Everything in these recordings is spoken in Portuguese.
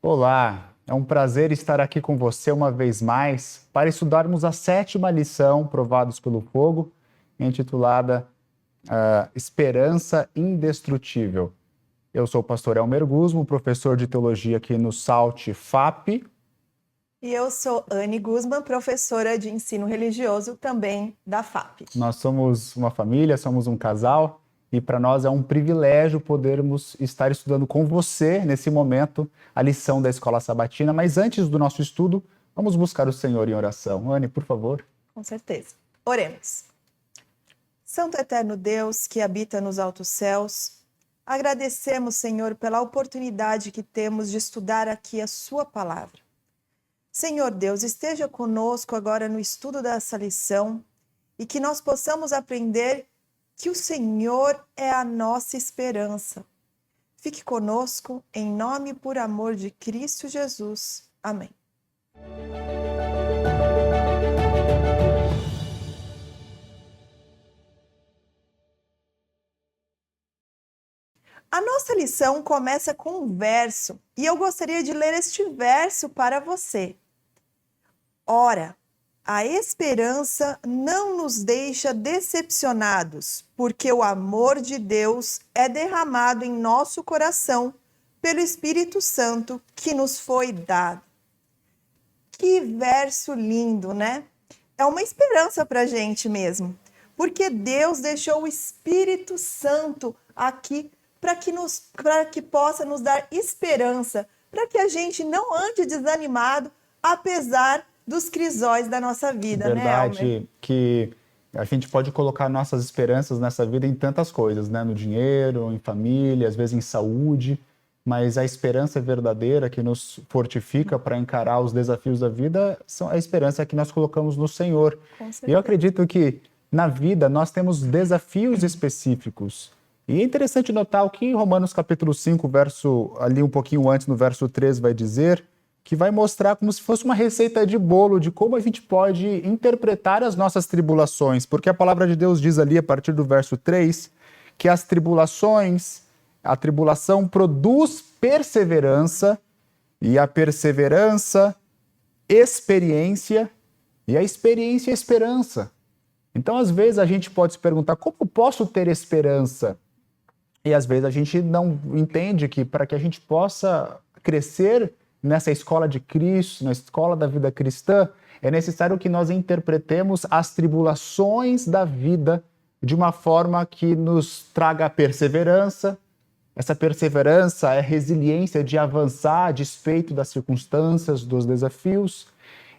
Olá, é um prazer estar aqui com você uma vez mais para estudarmos a 7ª lição, Provados pelo Fogo, intitulada Esperança Indestrutível. Eu sou o pastor Elmer Guzman, professor de teologia aqui no SALT FAP. E eu sou Anne Guzman, professora de ensino religioso também da FAP. Nós somos uma família, somos um casal, e para nós é um privilégio podermos estar estudando com você, nesse momento, a lição da Escola Sabatina. Mas antes do nosso estudo, vamos buscar o Senhor em oração. Anne, por favor. Com certeza. Oremos. Santo eterno Deus que habita nos altos céus, agradecemos, Senhor, pela oportunidade que temos de estudar aqui a sua palavra. Senhor Deus, esteja conosco agora no estudo dessa lição e que nós possamos aprender que o Senhor é a nossa esperança. Fique conosco, em nome e por amor de Cristo Jesus. Amém. A nossa lição começa com um verso e eu gostaria de ler este verso para você. Ora, a esperança não nos deixa decepcionados, porque o amor de Deus é derramado em nosso coração pelo Espírito Santo que nos foi dado. Que verso lindo, né? É uma esperança para a gente mesmo, porque Deus deixou o Espírito Santo aqui para que possa nos dar esperança, para que a gente não ande desanimado, apesar dos crisóis da nossa vida, Verdade, né, Elmer? que a gente pode colocar nossas esperanças nessa vida em tantas coisas, né? No dinheiro, em família, às vezes em saúde, mas a esperança verdadeira que nos fortifica para encarar os desafios da vida são a esperança que nós colocamos no Senhor. Com certeza. E eu acredito que na vida nós temos desafios específicos. E é interessante notar o que em Romanos capítulo 5, ali um pouquinho antes, no verso 3, vai dizer, que vai mostrar como se fosse uma receita de bolo de como a gente pode interpretar as nossas tribulações, porque a palavra de Deus diz ali, a partir do verso 3, que a tribulação produz perseverança, e a perseverança, experiência, e a experiência, esperança. Então, às vezes, a gente pode se perguntar, como posso ter esperança? E às vezes a gente não entende que para que a gente possa crescer nessa escola de Cristo, na escola da vida cristã, é necessário que nós interpretemos as tribulações da vida de uma forma que nos traga perseverança. Essa perseverança é resiliência de avançar a despeito das circunstâncias, dos desafios.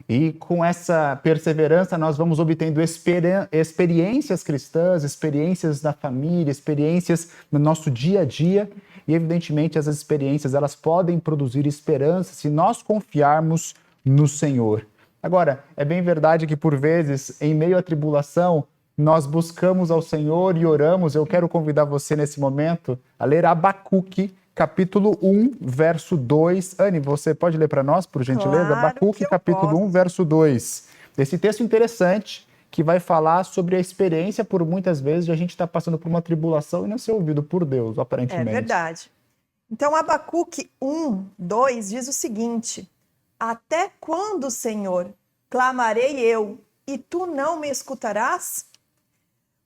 E com essa perseverança nós vamos obtendo experiências cristãs, experiências na família, experiências no noso dia a dia. E evidentemente essas experiências elas podem produzir esperança se nós confiarmos no Senhor. Agora, é bem verdade que por vezes, em meio à tribulação, nós buscamos ao Senhor e oramos. Eu quero convidar você nesse momento a ler Abacuque, capítulo 1, verso 2. Anne, você pode ler para nós, por gentileza? Claro Abacuque, que eu capítulo posso. 1, verso 2. Esse texto interessante que vai falar sobre a experiência, por muitas vezes, de a gente estar passando por uma tribulação e não ser ouvido por Deus, É aparentemente. verdade. Então, Abacuque 1, 2 diz o seguinte: Até quando, Senhor, clamarei eu, e tu não me escutarás?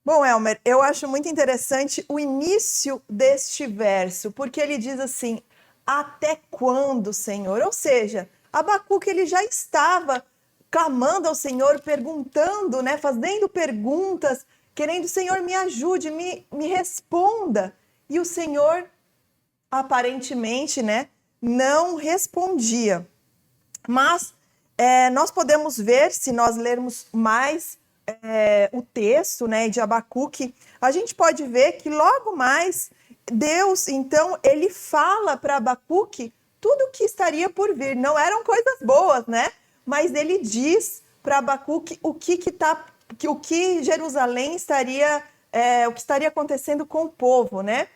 Bom, Elmer, eu acho muito interessante o início deste verso, porque ele diz assim, até quando, Senhor? Ou seja, Abacuque ele já estava clamando ao Senhor, perguntando, né, fazendo perguntas, querendo, Senhor, me ajude, me responda. E o Senhor, aparentemente, né, não respondia. Mas nós podemos ver, se nós lermos mais o texto, né, de Abacuque, a gente pode ver que logo mais Deus, então, ele fala para Abacuque tudo o que estaria por vir. Não eram coisas boas, né? Mas ele diz para Abacuque o que Jerusalém estaria, o que estaria acontecendo com o povo, né?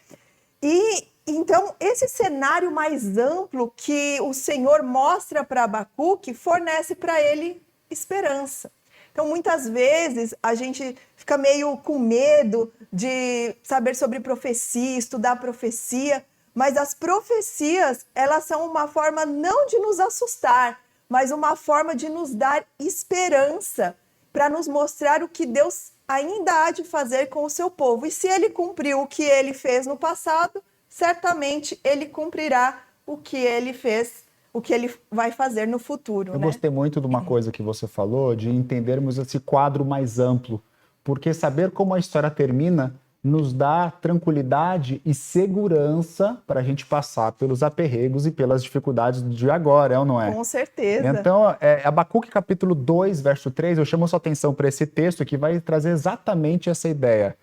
E então esse cenário mais amplo que o Senhor mostra para Abacuque fornece para ele esperança. Então, muitas vezes, a gente fica meio com medo de saber sobre profecia, estudar profecia, Mas as profecias, elas são uma forma não de nos assustar, mas uma forma de nos dar esperança, para nos mostrar o que Deus ainda há de fazer com o seu povo. E se ele cumpriu o que ele fez no passado, certamente ele cumprirá o que ele fez, o que ele vai fazer no futuro. Eu né? gostei muito de uma coisa que você falou, de entendermos esse quadro mais amplo, porque saber como a história termina nos dá tranquilidade e segurança para a gente passar pelos aperregos e pelas dificuldades de agora, é ou não é? Com certeza. Então, Abacuque capítulo 2, verso 3, eu chamo sua atenção para esse texto que vai trazer exatamente essa ideia.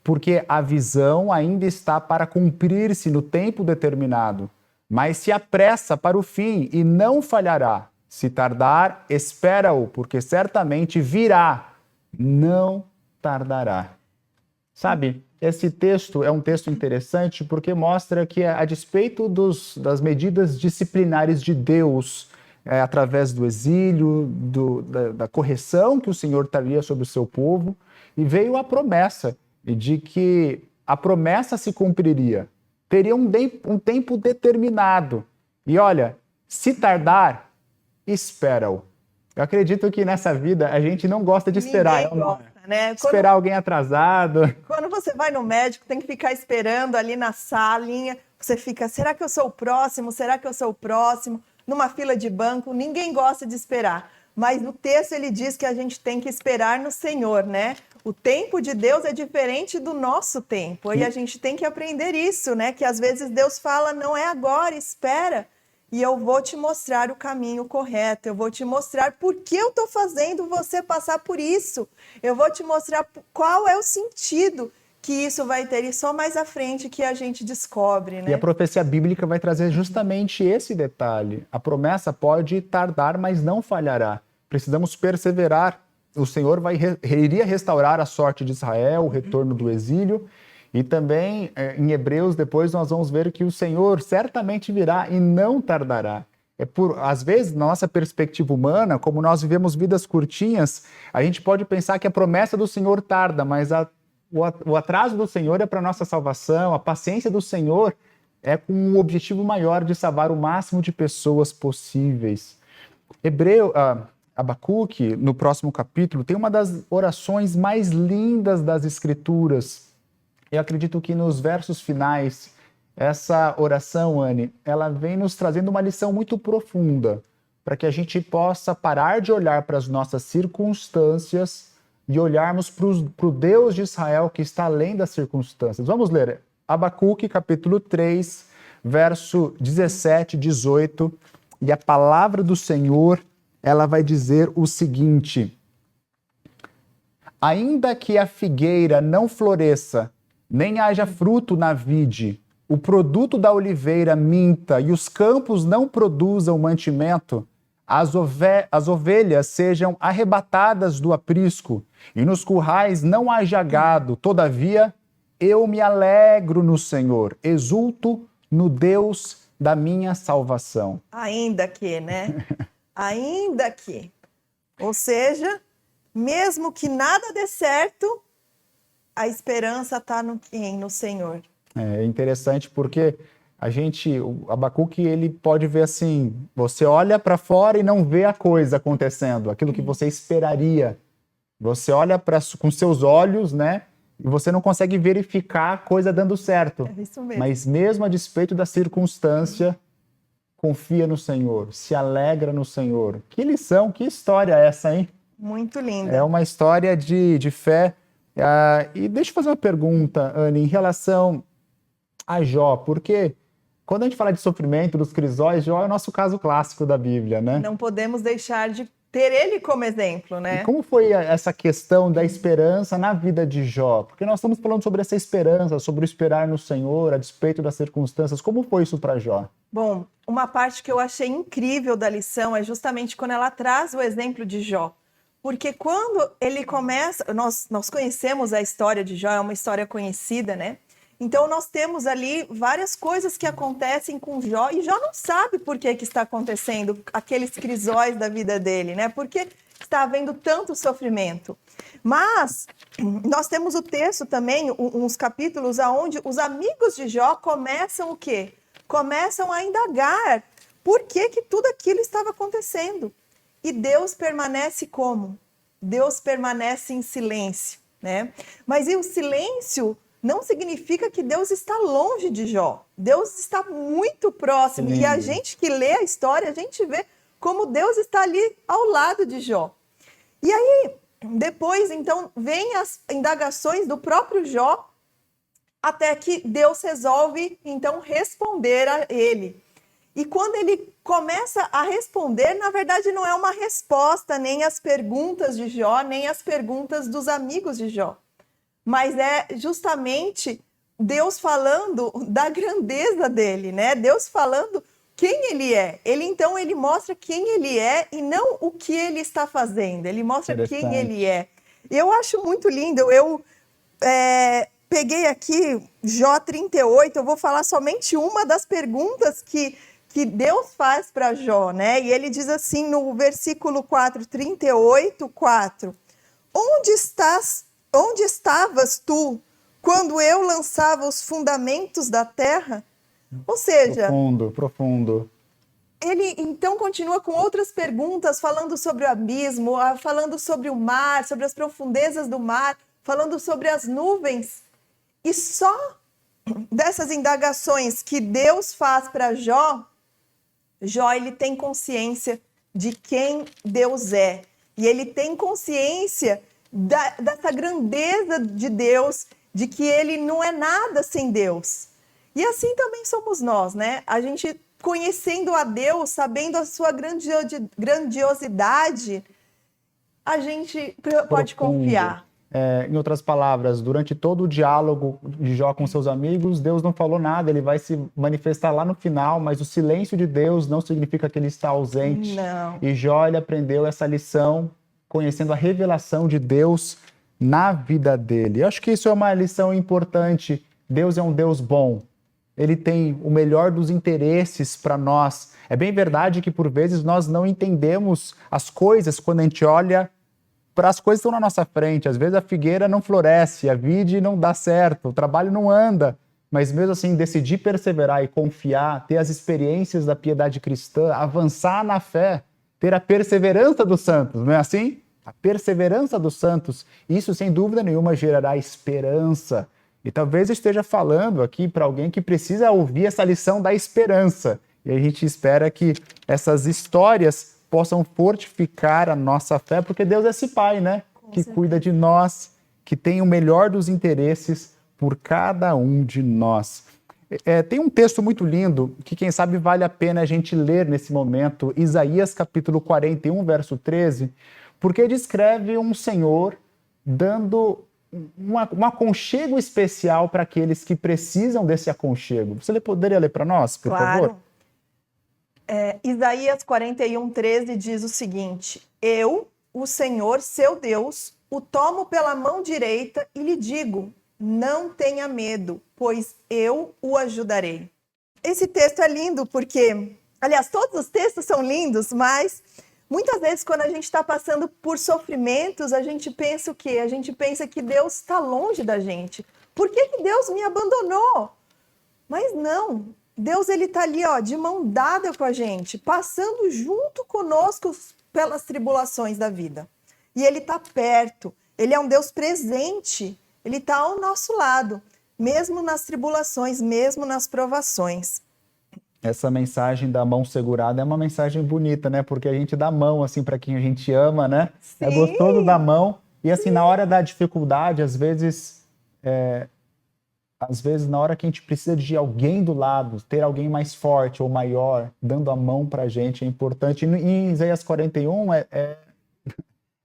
Porque a visão ainda está para cumprir-se no tempo determinado, mas se apressa para o fim e não falhará. Se tardar, espera-o, porque certamente virá, não tardará. Sabe, esse texto é um texto interessante porque mostra que, a despeito das medidas disciplinares de Deus, através do exílio, da correção que o Senhor traria sobre o seu povo, e veio a promessa de que a promessa se cumpriria. Teria um tempo determinado. E olha, se tardar, espera-o. Eu acredito que nessa vida a gente não gosta de esperar. Ninguém gosta, né? Esperar alguém atrasado. Quando você vai no médico, tem que ficar esperando ali na salinha. Você fica, será que eu sou o próximo? Será que eu sou o próximo? Numa fila de banco, ninguém gosta de esperar. Mas no texto ele diz que a gente tem que esperar no Senhor, né? O tempo de Deus é diferente do nosso tempo. E a gente tem que aprender isso, né? Que às vezes Deus fala, não é agora, espera. E eu vou te mostrar o caminho correto, eu vou te mostrar por que eu estou fazendo você passar por isso. Eu vou te mostrar qual é o sentido que isso vai ter, e só mais à frente que a gente descobre, né? E a profecia bíblica vai trazer justamente esse detalhe. A promessa pode tardar, mas não falhará. Precisamos perseverar. O Senhor iria restaurar a sorte de Israel, o retorno do exílio. E também, em Hebreus, depois nós vamos ver que o Senhor certamente virá e não tardará. Às vezes, na nossa perspectiva humana, como nós vivemos vidas curtinhas, a gente pode pensar que a promessa do Senhor tarda, mas o atraso do Senhor é para a nossa salvação, a paciência do Senhor é com um objetivo maior de salvar o máximo de pessoas possíveis. Abacuque, no próximo capítulo, tem uma das orações mais lindas das Escrituras. Eu acredito que nos versos finais, essa oração, Anne, ela vem nos trazendo uma lição muito profunda, para que a gente possa parar de olhar para as nossas circunstâncias e olharmos para o Deus de Israel que está além das circunstâncias. Vamos ler Abacuque, capítulo 3, verso 17 e 18, e a palavra do Senhor, ela vai dizer o seguinte: ainda que a figueira não floresça, nem haja fruto na vide, o produto da oliveira minta e os campos não produzam mantimento, as ovelhas sejam arrebatadas do aprisco e nos currais não haja gado, todavia eu me alegro no Senhor, exulto no Deus da minha salvação. Ainda que, né? Ainda que. Ou seja, mesmo que nada dê certo, a esperança está no Senhor. É interessante porque o Abacuque, ele pode ver assim, você olha para fora e não vê a coisa acontecendo, aquilo que você esperaria. Você olha com seus olhos, né? E você não consegue verificar a coisa dando certo. É isso mesmo. Mas mesmo a despeito da circunstância, confia no Senhor, se alegra no Senhor. Que lição, que história é essa, hein? Muito linda. É uma história de fé. E deixa eu fazer uma pergunta, Anne, em relação a Jó, porque quando a gente fala de sofrimento dos crisóis, Jó é o nosso caso clássico da Bíblia, né? Não podemos deixar de ter ele como exemplo, né? E como foi essa questão da esperança na vida de Jó? Porque nós estamos falando sobre essa esperança, sobre o esperar no Senhor, a despeito das circunstâncias. Como foi isso para Jó? Bom, uma parte que eu achei incrível da lição é justamente quando ela traz o exemplo de Jó. Porque quando ele começa... Nós conhecemos a história de Jó, é uma história conhecida, né? Então, nós temos ali várias coisas que acontecem com Jó, e Jó não sabe por que está acontecendo aqueles crisóis da vida dele, né? Porque está havendo tanto sofrimento. Mas nós temos o texto também, uns capítulos onde os amigos de Jó começam o quê? Começam a indagar por que tudo aquilo estava acontecendo. E Deus permanece como? Deus permanece em silêncio, né? Mas e o silêncio não significa que Deus está longe de Jó. Deus está muito próximo. E a gente que lê a história, a gente vê como Deus está ali ao lado de Jó. E aí, depois, então, vem as indagações do próprio Jó, até que Deus resolve, então, responder a ele. E quando ele começa a responder, na verdade, não é uma resposta nem às perguntas de Jó, nem às perguntas dos amigos de Jó. Mas é justamente Deus falando da grandeza dele, né? Deus falando quem ele é. Ele mostra quem ele é e não o que ele está fazendo. Ele mostra quem ele é. Eu acho muito lindo. Eu peguei aqui Jó 38, eu vou falar somente uma das perguntas que Deus faz para Jó, né? E ele diz assim no versículo 4, 38, 4. Onde estavas tu quando eu lançava os fundamentos da terra? Ou seja... Profundo. Ele então continua com outras perguntas, falando sobre o abismo, falando sobre o mar, sobre as profundezas do mar, falando sobre as nuvens. E só dessas indagações que Deus faz para Jó, ele tem consciência de quem Deus é. E ele tem consciência dessa grandeza de Deus, de que ele não é nada sem Deus. E assim também somos nós, né? A gente conhecendo a Deus, sabendo a sua grandiosidade, a gente pode confiar. Em outras palavras, durante todo o diálogo de Jó com seus amigos, Deus não falou nada, ele vai se manifestar lá no final, mas o silêncio de Deus não significa que ele está ausente. Não. E Jó, ele aprendeu essa lição conhecendo a revelação de Deus na vida dele. Eu acho que isso é uma lição importante. Deus é um Deus bom. Ele tem o melhor dos interesses para nós. É bem verdade que, por vezes, nós não entendemos as coisas quando a gente olha para as coisas que estão na nossa frente. Às vezes a figueira não floresce, a vide não dá certo, o trabalho não anda. Mas mesmo assim, decidir perseverar e confiar, ter as experiências da piedade cristã, avançar na fé, ter a perseverança dos santos, não é assim? A perseverança dos santos, isso sem dúvida nenhuma gerará esperança. E talvez eu esteja falando aqui para alguém que precisa ouvir essa lição da esperança. E a gente espera que essas histórias possam fortificar a nossa fé, porque Deus é esse Pai, né? Que cuida de nós, que tem o melhor dos interesses por cada um de nós. Tem um texto muito lindo que, quem sabe, vale a pena a gente ler nesse momento, Isaías capítulo 41, verso 13, porque descreve um Senhor dando um aconchego especial para aqueles que precisam desse aconchego. Você poderia ler para nós, por favor? Isaías 41, 13 diz o seguinte: Eu, o Senhor, seu Deus, o tomo pela mão direita e lhe digo, não tenha medo, pois eu o ajudarei. Esse texto é lindo porque, aliás, todos os textos são lindos, mas muitas vezes quando a gente está passando por sofrimentos, a gente pensa o quê? A gente pensa que Deus está longe da gente. Por que Deus me abandonou? Mas não. Deus, ele está ali, ó, de mão dada com a gente, passando junto conosco pelas tribulações da vida. E ele está perto, ele é um Deus presente, ele está ao nosso lado, mesmo nas tribulações, mesmo nas provações. Essa mensagem da mão segurada é uma mensagem bonita, né? Porque a gente dá mão, assim, para quem a gente ama, né? Sim. É gostoso dar mão. E, assim, na hora da dificuldade, às vezes, na hora que a gente precisa de alguém do lado, ter alguém mais forte ou maior, dando a mão pra gente, é importante. E em Isaías 41, é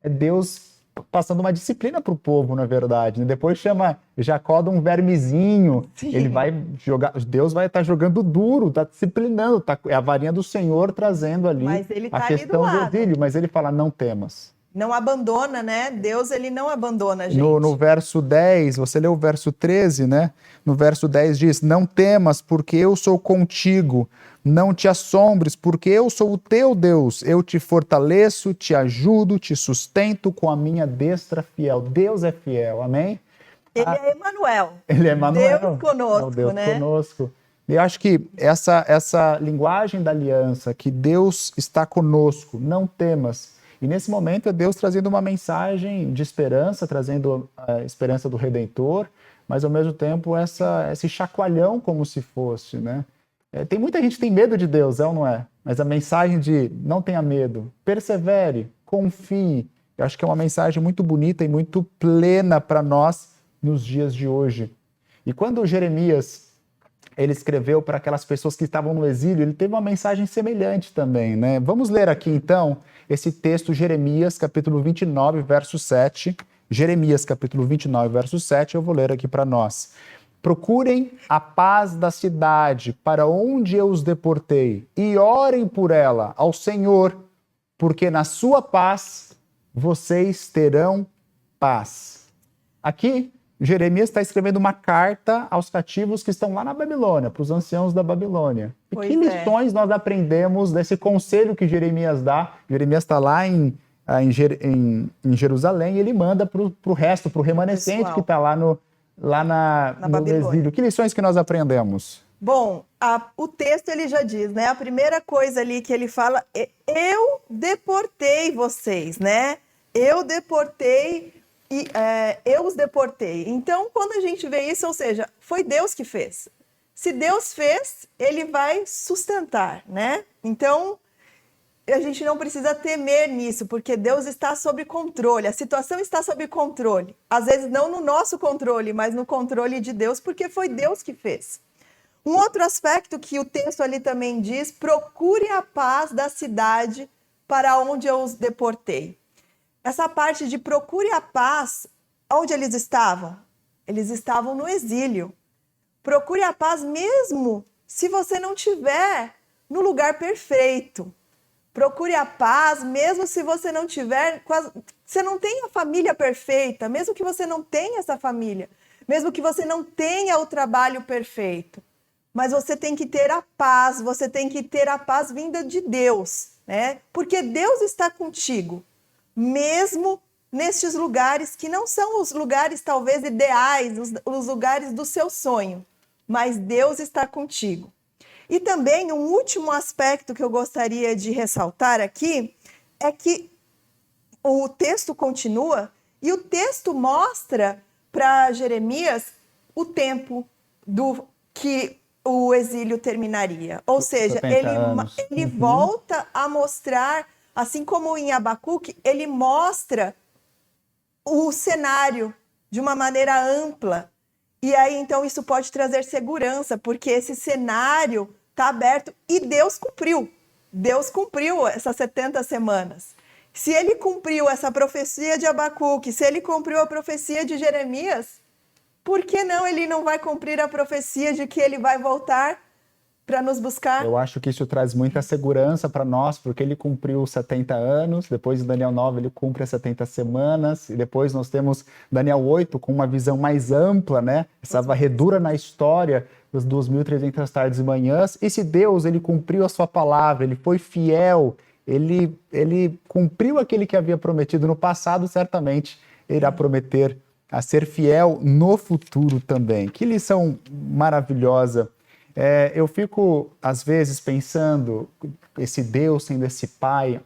Deus passando uma disciplina pro povo, na verdade, né? Depois chama Jacó de um vermezinho. Sim. Ele vai jogar, Deus vai estar jogando duro, tá disciplinando, é a varinha do Senhor trazendo ali Mas ele tá a ali questão do do lado. exílio. Mas ele fala, não temas. Não abandona, né? Deus, ele não abandona a gente. No verso 10, você leu o verso 13, né? No verso 10 diz: Não temas, porque eu sou contigo. Não te assombres, porque eu sou o teu Deus. Eu te fortaleço, te ajudo, te sustento com a minha destra fiel. Deus é fiel, amém? Ele é Emanuel. Ele é Emanuel. Deus conosco, É o Deus né? conosco. E eu acho que essa linguagem da aliança, que Deus está conosco, não temas. E nesse momento é Deus trazendo uma mensagem de esperança, trazendo a esperança do Redentor, mas ao mesmo tempo esse chacoalhão como se fosse, né? Tem muita gente que tem medo de Deus, é ou não é? Mas a mensagem de não tenha medo, persevere, confie, eu acho que é uma mensagem muito bonita e muito plena para nós nos dias de hoje. E quando Jeremias ele escreveu para aquelas pessoas que estavam no exílio, ele teve uma mensagem semelhante também, né? Vamos ler aqui então esse texto, Jeremias, capítulo 29, verso 7. Jeremias, capítulo 29, verso 7, eu vou ler aqui para nós. Procurem a paz da cidade para onde eu os deportei e orem por ela ao Senhor, porque na sua paz vocês terão paz. Aqui, Jeremias está escrevendo uma carta aos cativos que estão lá na Babilônia, para os anciãos da Babilônia. E que lições nós aprendemos desse conselho que Jeremias dá? Jeremias está lá em Jerusalém e ele manda para o resto, para o remanescente que está lá no exílio. Que lições que nós aprendemos? Bom, o texto ele já diz, né? A primeira coisa ali que ele fala é: eu deportei vocês, né? Eu os deportei. Então, quando a gente vê isso, ou seja, foi Deus que fez. Se Deus fez, ele vai sustentar, né? Então, a gente não precisa temer nisso, porque Deus está sob controle, a situação está sob controle. Às vezes não no nosso controle, mas no controle de Deus, porque foi Deus que fez. Um outro aspecto que o texto ali também diz: procure a paz da cidade para onde eu os deportei. Essa parte de procure a paz, onde eles estavam? Eles estavam no exílio. Procure a paz mesmo se você não estiver no lugar perfeito. Procure a paz mesmo se você não tiver, você não tem a família perfeita, mesmo que você não tenha essa família, mesmo que você não tenha o trabalho perfeito. Mas você tem que ter a paz, você tem que ter a paz vinda de Deus, né? Porque Deus está contigo. Mesmo nestes lugares que não são os lugares talvez ideais, os lugares do seu sonho, mas Deus está contigo. E também um último aspecto que eu gostaria de ressaltar aqui é que o texto continua e o texto mostra para Jeremias o tempo que o exílio terminaria. Ou seja, ele volta a mostrar, assim como em Abacuque, ele mostra o cenário de uma maneira ampla. E aí, então, isso pode trazer segurança, porque esse cenário está aberto e Deus cumpriu. Deus cumpriu essas 70 semanas. Se ele cumpriu essa profecia de Abacuque, se ele cumpriu a profecia de Jeremias, por que não ele não vai cumprir a profecia de que ele vai voltar para nos buscar? Eu acho que isso traz muita segurança para nós, porque ele cumpriu 70 anos, depois em Daniel 9 ele cumpre as 70 semanas, e depois nós temos Daniel 8 com uma visão mais ampla, né? Essa varredura na história das 2.300 tardes e manhãs. E se Deus ele cumpriu a sua palavra, ele foi fiel, ele cumpriu aquele que havia prometido no passado, certamente irá prometer a ser fiel no futuro também. Que lição maravilhosa! Eu fico, às vezes, pensando esse Deus sendo esse pai.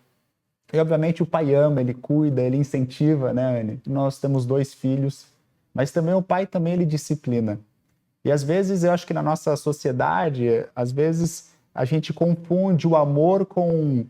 E, obviamente, o pai ama, ele cuida, ele incentiva, né, Anne? Nós temos 2 filhos, mas também o pai também ele disciplina. E, às vezes, eu acho que na nossa sociedade, às vezes, a gente confunde o amor com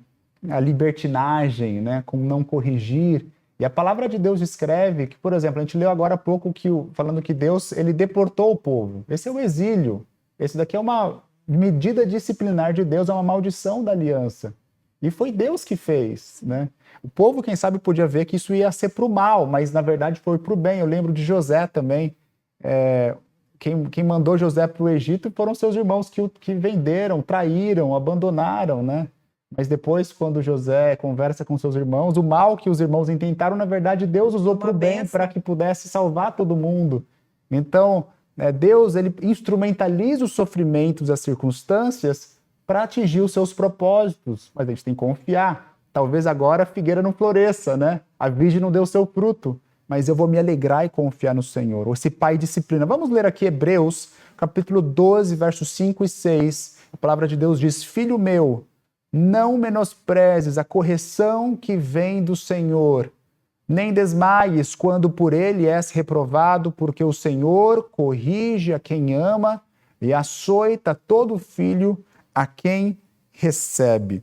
a libertinagem, né, com não corrigir. E a palavra de Deus escreve que, por exemplo, a gente leu agora há pouco falando que Deus ele deportou o povo. Esse é o exílio. Esse daqui é uma medida disciplinar de Deus, é uma maldição da aliança. E foi Deus que fez, né? O povo, quem sabe, podia ver que isso ia ser para o mal, mas na verdade foi para o bem. Eu lembro de José também. Quem mandou José para o Egito foram seus irmãos que venderam, traíram, abandonaram, né? Mas depois, quando José conversa com seus irmãos, o mal que os irmãos intentaram, na verdade, Deus usou para o bem, para que pudesse salvar todo mundo. Então, Deus ele instrumentaliza os sofrimentos e as circunstâncias para atingir os seus propósitos. Mas a gente tem que confiar. Talvez agora a figueira não floresça, né? A virgem não deu seu fruto. Mas eu vou me alegrar e confiar no Senhor. Esse pai disciplina. Vamos ler aqui Hebreus, capítulo 12, versos 5 e 6. A palavra de Deus diz: Filho meu, não menosprezes a correção que vem do Senhor, nem desmaies quando por ele és reprovado, porque o Senhor corrige a quem ama e açoita todo filho a quem recebe.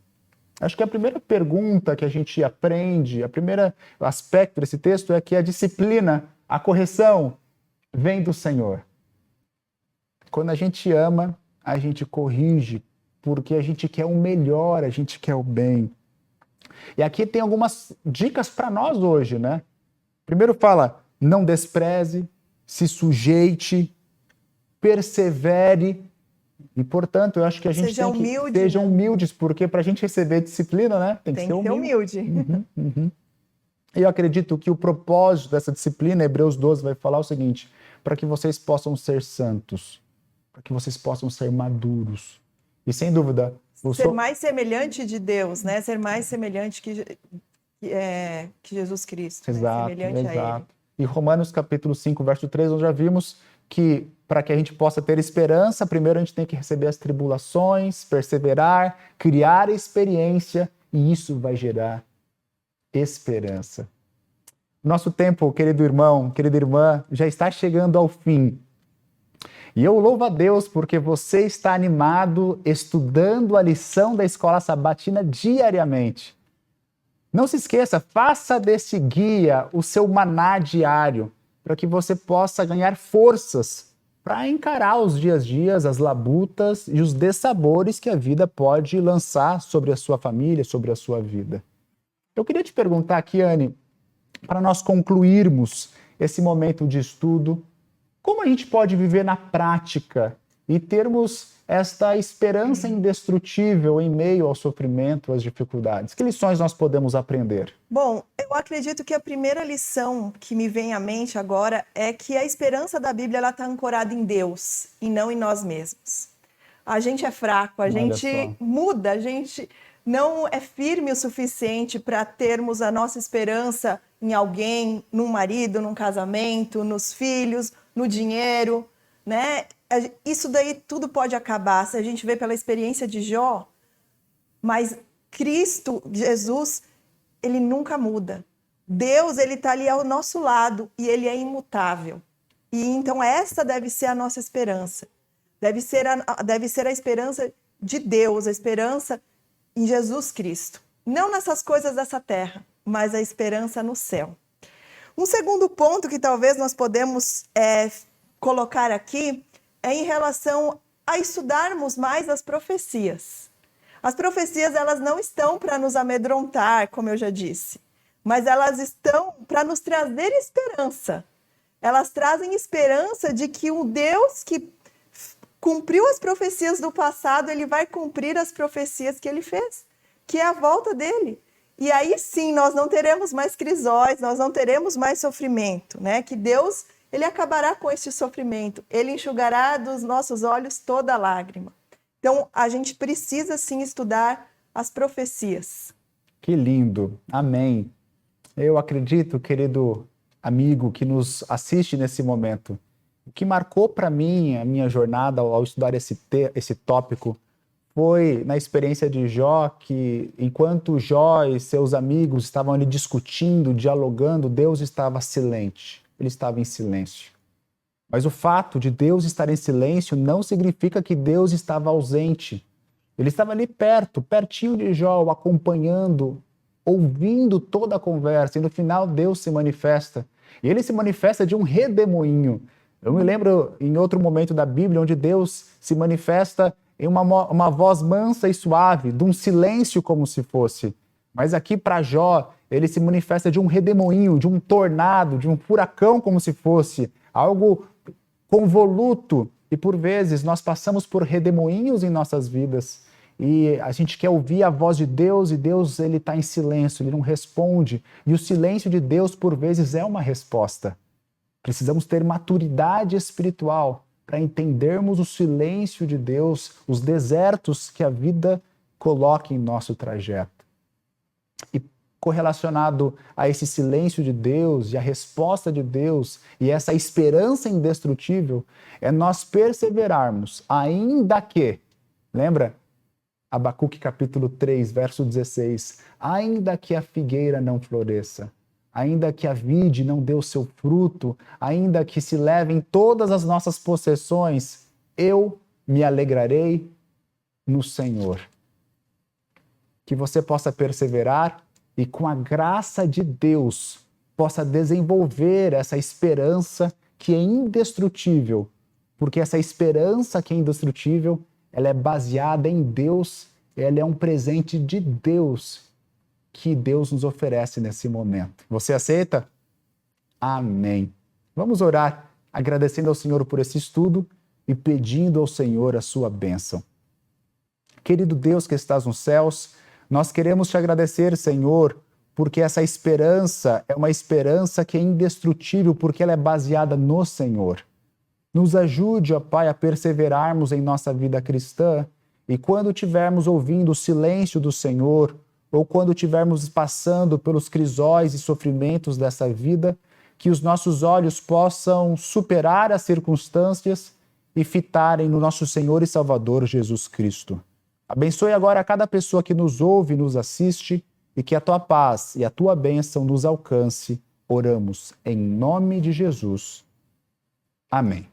Acho que a primeira pergunta que a gente aprende, o primeiro aspecto desse texto é que a disciplina, a correção, vem do Senhor. Quando a gente ama, a gente corrige, porque a gente quer o melhor, a gente quer o bem. E aqui tem algumas dicas para nós hoje, né? Primeiro fala, não despreze, se sujeite, persevere. E, portanto, eu acho que a gente Seja humilde, sejam humildes, porque para a gente receber disciplina, né? Tem que ser humilde. E eu acredito que o propósito dessa disciplina, Hebreus 12 vai falar o seguinte, para que vocês possam ser santos, para que vocês possam ser maduros. E sem dúvida... Ser mais semelhante de Deus, né? Ser mais semelhante que Jesus Cristo. Exato, né? Semelhante a Ele. E Romanos capítulo 5, verso 3, nós já vimos que para que a gente possa ter esperança, primeiro a gente tem que receber as tribulações, perseverar, criar experiência, e isso vai gerar esperança. Nosso tempo, querido irmão, querida irmã, já está chegando ao fim. E eu louvo a Deus porque você está animado, estudando a lição da Escola Sabatina diariamente. Não se esqueça, faça desse guia o seu maná diário, para que você possa ganhar forças para encarar os dias a dias, as labutas e os dessabores que a vida pode lançar sobre a sua família, sobre a sua vida. Eu queria te perguntar aqui, Anne, para nós concluirmos esse momento de estudo, como a gente pode viver na prática e termos esta esperança indestrutível em meio ao sofrimento, às dificuldades? Que lições nós podemos aprender? Bom, eu acredito que a primeira lição que me vem à mente agora é que a esperança da Bíblia está ancorada em Deus e não em nós mesmos. A gente é fraco, a gente muda, a gente não é firme o suficiente para termos a nossa esperança em alguém, num marido, num casamento, nos filhos, no dinheiro, né? Isso daí tudo pode acabar, se a gente vê pela experiência de Jó, mas Cristo, Jesus, ele nunca muda. Deus, ele está ali ao nosso lado e ele é imutável. E então essa deve ser a nossa esperança. Deve ser a esperança de Deus, a esperança em Jesus Cristo. Não nessas coisas dessa terra, mas a esperança no céu. Um segundo ponto que talvez nós podemos colocar aqui é em relação a estudarmos mais as profecias. As profecias, elas não estão para nos amedrontar, como eu já disse, mas elas estão para nos trazer esperança. Elas trazem esperança de que o Deus que cumpriu as profecias do passado, ele vai cumprir as profecias que ele fez, que é a volta dele. E aí sim, nós não teremos mais crisóis, nós não teremos mais sofrimento, né? Que Deus, ele acabará com este sofrimento, ele enxugará dos nossos olhos toda lágrima. Então, a gente precisa sim estudar as profecias. Que lindo, amém. Eu acredito, querido amigo que nos assiste nesse momento, o que marcou para mim a minha jornada ao estudar esse tópico foi na experiência de Jó, que enquanto Jó e seus amigos estavam ali discutindo, dialogando, Deus estava silente, ele estava em silêncio. Mas o fato de Deus estar em silêncio não significa que Deus estava ausente. Ele estava ali perto, pertinho de Jó, o acompanhando, ouvindo toda a conversa, e no final Deus se manifesta. E ele se manifesta de um redemoinho. Eu me lembro em outro momento da Bíblia onde Deus se manifesta em uma voz mansa e suave, de um silêncio como se fosse. Mas aqui para Jó, ele se manifesta de um redemoinho, de um tornado, de um furacão como se fosse, algo convoluto. E por vezes nós passamos por redemoinhos em nossas vidas e a gente quer ouvir a voz de Deus e Deus ele está em silêncio, ele não responde. E o silêncio de Deus, por vezes, é uma resposta. Precisamos ter maturidade espiritual para entendermos o silêncio de Deus, os desertos que a vida coloca em nosso trajeto. E correlacionado a esse silêncio de Deus e a resposta de Deus e essa esperança indestrutível, é nós perseverarmos, ainda que, lembra? Abacuque capítulo 3, verso 16, ainda que a figueira não floresça, ainda que a vide não dê o seu fruto, ainda que se levem todas as nossas possessões, eu me alegrarei no Senhor. Que você possa perseverar e com a graça de Deus possa desenvolver essa esperança que é indestrutível, porque essa esperança que é indestrutível, ela é baseada em Deus, ela é um presente de Deus que Deus nos oferece nesse momento. Você aceita? Amém. Vamos orar agradecendo ao Senhor por esse estudo e pedindo ao Senhor a sua bênção. Querido Deus que estás nos céus, nós queremos te agradecer, Senhor, porque essa esperança é uma esperança que é indestrutível, porque ela é baseada no Senhor. Nos ajude, ó Pai, a perseverarmos em nossa vida cristã e quando estivermos ouvindo o silêncio do Senhor ou quando estivermos passando pelos crisóis e sofrimentos dessa vida, que os nossos olhos possam superar as circunstâncias e fitarem no nosso Senhor e Salvador Jesus Cristo. Abençoe agora a cada pessoa que nos ouve e nos assiste e que a tua paz e a tua bênção nos alcance. Oramos em nome de Jesus. Amém.